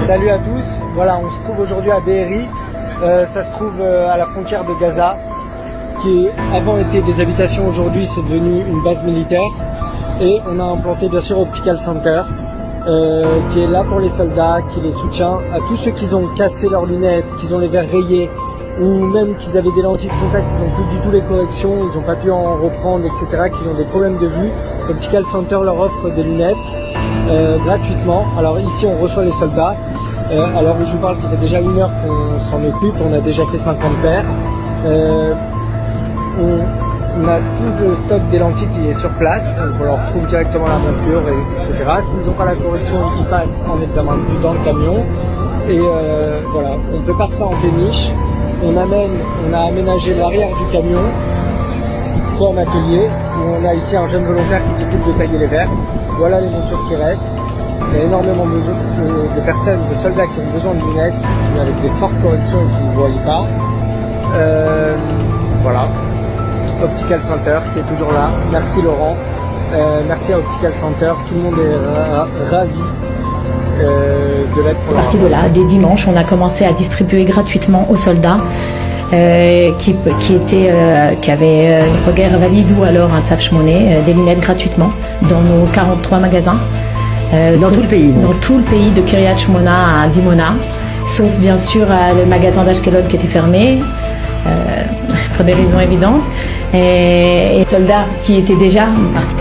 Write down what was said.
Salut à tous, voilà, on se trouve aujourd'hui à Be'eri, ça se trouve à la frontière de Gaza, qui avant était des habitations, aujourd'hui c'est devenu une base militaire, et on a implanté bien sûr Optical Center, qui est là pour les soldats, qui les soutient, à tous ceux qui ont cassé leurs lunettes, qui ont les verres rayés, ou même qu'ils avaient des lentilles de contact, ils n'ont plus du tout les corrections, ils n'ont pas pu en reprendre, etc., qu'ils ont des problèmes de vue. Optical Center leur offre des lunettes gratuitement. Alors ici on reçoit les soldats. Alors où je vous parle, ça fait déjà 1 heure qu'on s'en occupe, on a déjà fait 50 paires. On a tout le stock des lentilles qui est sur place, donc on leur trouve directement la monture, etc. S'ils n'ont pas la correction, ils passent en examen de vue dans le camion. Et voilà, on prépare ça en péniche. On a aménagé l'arrière du camion comme atelier, où on a ici un jeune volontaire qui s'occupe de tailler les verres. Voilà les montures qui restent. Il y a énormément de personnes, de soldats qui ont besoin de lunettes, avec des fortes corrections et qui ne voient pas. Voilà. Optical Center qui est toujours là. Merci Laurent. Merci à Optical Center. Tout le monde est ravi de l'être pour À partir de là, dès dimanche, on a commencé à distribuer gratuitement aux soldats qui avaient une regarde valide ou alors un tsaf shmoné, des lunettes gratuitement dans nos 43 magasins. Dans tout le pays. Dans tout le pays, de Kiryat Shmona à Dimona, sauf bien sûr le magasin d'Ashkelon qui était fermé, pour des raisons évidentes, et les soldats qui étaient déjà partis.